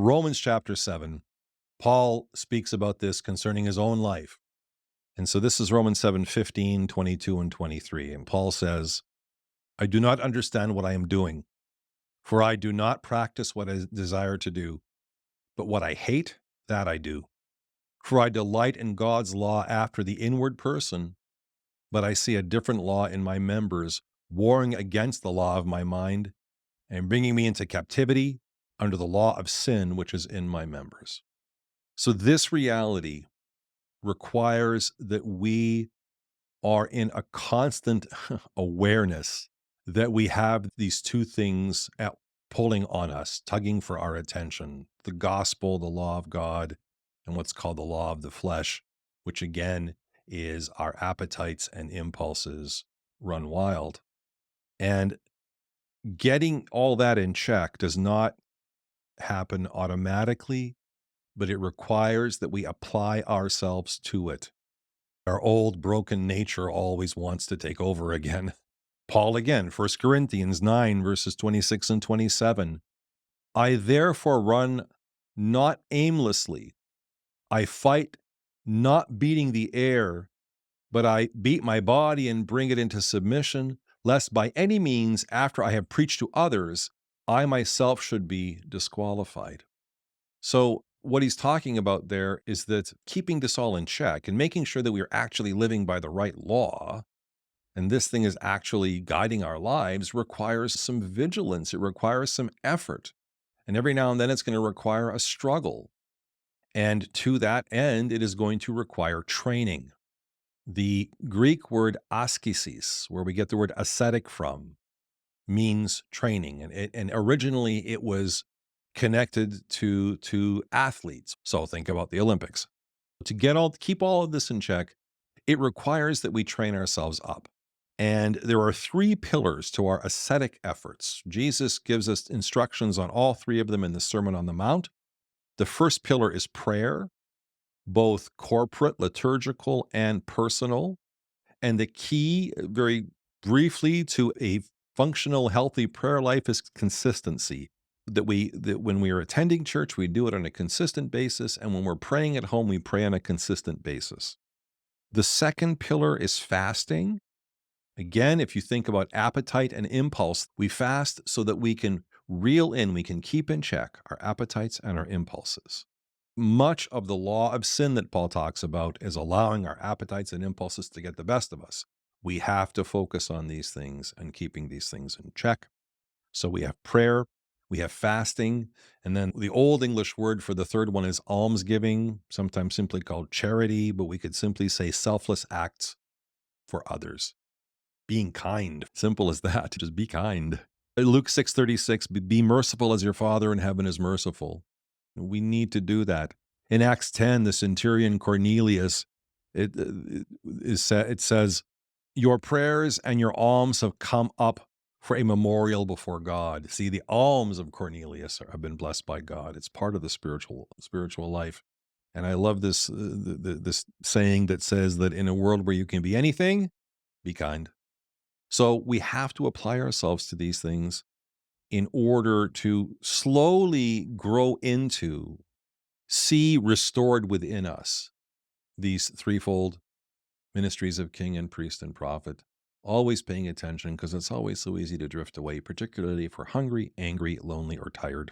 Romans chapter 7, Paul speaks about this concerning his own life. And so this is Romans 7:15, 22, and 23. And Paul says, I do not understand what I am doing, for I do not practice what I desire to do, but what I hate, that I do. For I delight in God's law after the inward person, but I see a different law in my members, warring against the law of my mind and bringing me into captivity under the law of sin which is in my members. So this reality requires that we are in a constant awareness that we have these two things pulling on us, tugging for our attention: the gospel, the law of God, and what's called the law of the flesh, which again is our appetites and impulses run wild. And getting all that in check does not happen automatically, but it requires that we apply ourselves to it. Our old broken nature always wants to take over again. Paul again, 1 Corinthians 9, verses 26 and 27. I therefore run not aimlessly. I fight not beating the air, but I beat my body and bring it into submission, lest by any means, after I have preached to others, I myself should be disqualified. So, what he's talking about there is that keeping this all in check and making sure that we are actually living by the right law, and this thing is actually guiding our lives, requires some vigilance. It requires some effort. And every now and then it's going to require a struggle. And to that end, it is going to require training. The Greek word askesis, where we get the word ascetic from, means training. And originally it was connected to athletes. So think about the Olympics. To keep all of this in check, it requires that we train ourselves up. And there are three pillars to our ascetic efforts. Jesus gives us instructions on all three of them in the Sermon on the Mount. The first pillar is prayer, both corporate, liturgical, and personal. And the key, very briefly, to a functional, healthy prayer life is consistency. That when we are attending church, we do it on a consistent basis, and when we're praying at home, we pray on a consistent basis. The second pillar is fasting. Again, if you think about appetite and impulse, we fast so that we can we can keep in check our appetites and our impulses. Much of the law of sin that Paul talks about is allowing our appetites and impulses to get the best of us. We have to focus on these things and keeping these things in check. So we have prayer, we have fasting, and then the old English word for the third one is almsgiving, sometimes simply called charity, but we could simply say selfless acts for others. Being kind, simple as that, just be kind. Luke 6:36, be merciful as your Father in heaven is merciful. We need to do that. In Acts 10, the centurion Cornelius, it says, your prayers and your alms have come up for a memorial before God. See, the alms of Cornelius have been blessed by God. It's part of the spiritual life. And I love this saying that says that in a world where you can be anything, be kind. So we have to apply ourselves to these things in order to slowly grow into, see restored within us these threefold ministries of king and priest and prophet, always paying attention because it's always so easy to drift away, particularly if we're hungry, angry, lonely, or tired.